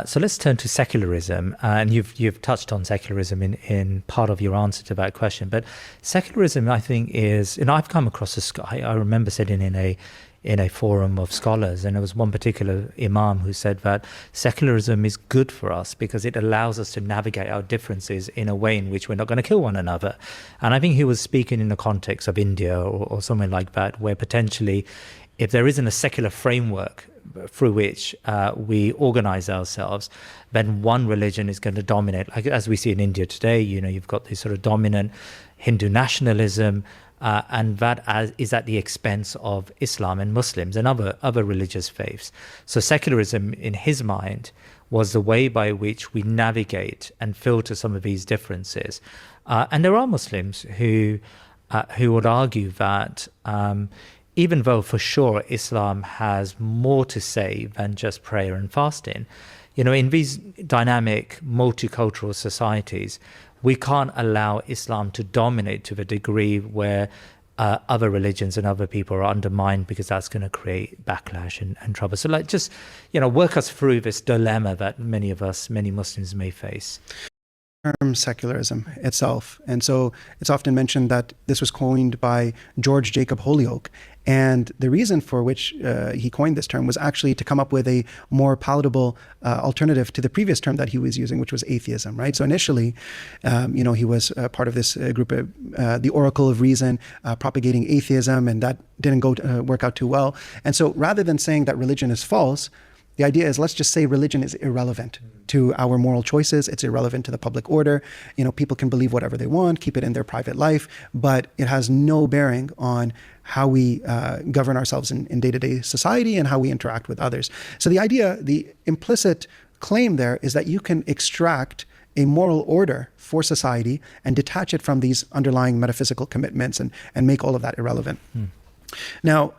So let's turn to secularism, and you've touched on secularism in part of your answer to that question. But secularism, I think, is, I've come across I remember sitting in a forum of scholars, and there was one particular imam who said that secularism is good for us because it allows us to navigate our differences in a way in which we're not going to kill one another. And I think he was speaking in the context of India or something like that, where potentially, if there isn't a secular framework through which we organize ourselves, then one religion is going to dominate. Like as we see in India today, you've got this sort of dominant Hindu nationalism, and that is at the expense of Islam and Muslims and other religious faiths. So secularism, in his mind, was the way by which we navigate and filter some of these differences. And there are Muslims who would argue that even though for sure Islam has more to say than just prayer and fasting, in these dynamic multicultural societies, we can't allow Islam to dominate to the degree where other religions and other people are undermined, because that's going to create backlash and trouble. So work us through this dilemma that many Muslims may face. Term secularism itself. And so it's often mentioned that this was coined by George Jacob Holyoake. And the reason for which he coined this term was actually to come up with a more palatable alternative to the previous term that he was using, which was atheism, right? So initially, he was part of this group, the Oracle of Reason, propagating atheism, and that didn't work out too well. And so rather than saying that religion is false, the idea is, let's just say religion is irrelevant to our moral choices. It's irrelevant to the public order. People can believe whatever they want, keep it in their private life, but it has no bearing on how we govern ourselves in day-to-day society and how we interact with others. So the implicit claim there is that you can extract a moral order for society and detach it from these underlying metaphysical commitments and make all of that irrelevant. Now,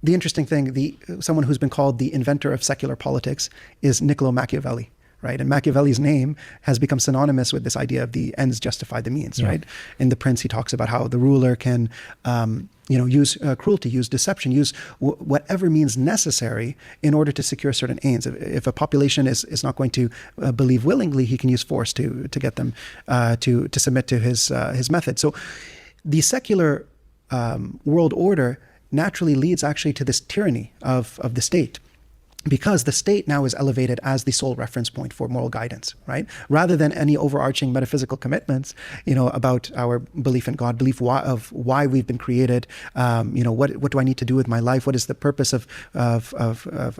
the interesting thing, someone who's been called the inventor of secular politics is Niccolo Machiavelli, right? And Machiavelli's name has become synonymous with this idea of the ends justify the means, right? In The Prince, he talks about how the ruler can, use cruelty, use deception, use whatever means necessary in order to secure certain aims. If a population is not going to believe willingly, he can use force to get them to submit to his method. So the secular world order naturally leads actually to this tyranny of the state, because the state now is elevated as the sole reference point for moral guidance, right? Rather than any overarching metaphysical commitments, about our belief in God, belief of why we've been created, what do I need to do with my life? What is the purpose of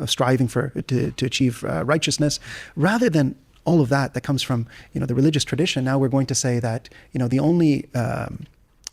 striving to achieve righteousness? Rather than all of that comes from, the religious tradition, now we're going to say that, the only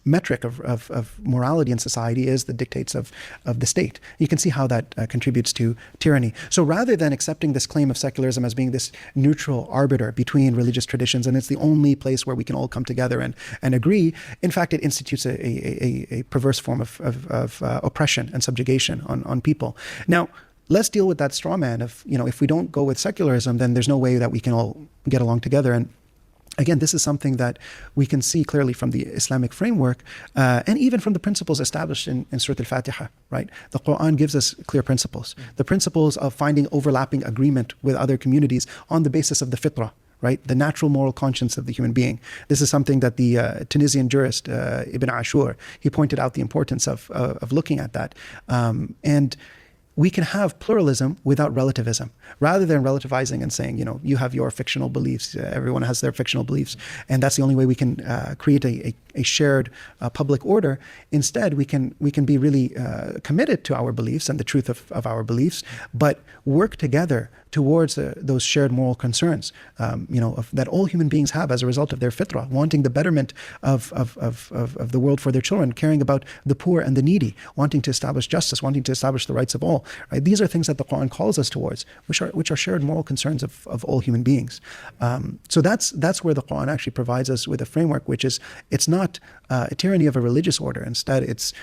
metric of morality in society is the dictates of the state. You can see how that contributes to tyranny. So rather than accepting this claim of secularism as being this neutral arbiter between religious traditions, and it's the only place where we can all come together and agree, in fact, it institutes a perverse form of oppression and subjugation on people. Now, let's deal with that straw man of, if we don't go with secularism, then there's no way that we can all get along together. And again, this is something that we can see clearly from the Islamic framework and even from the principles established in Surah Al-Fatiha, right? The Quran gives us clear principles. The principles of finding overlapping agreement with other communities on the basis of the fitrah, right? The natural moral conscience of the human being. This is something that the Tunisian jurist Ibn Ashur, he pointed out the importance of looking at that. And we can have pluralism without relativism, rather than relativizing and saying, you have your fictional beliefs, everyone has their fictional beliefs, and that's the only way we can create a shared public order. Instead, we can be really committed to our beliefs and the truth of our beliefs, but work together towards those shared moral concerns, that all human beings have as a result of their fitrah, wanting the betterment of the world for their children, caring about the poor and the needy, wanting to establish justice, wanting to establish the rights of all. Right? These are things that the Quran calls us towards, which are shared moral concerns of all human beings. So that's where the Quran actually provides us with a framework, which is, it's not a tyranny of a religious order. Instead, it's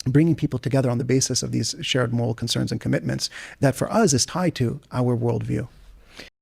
bringing people together on the basis of these shared moral concerns and commitments that for us is tied to our worldview.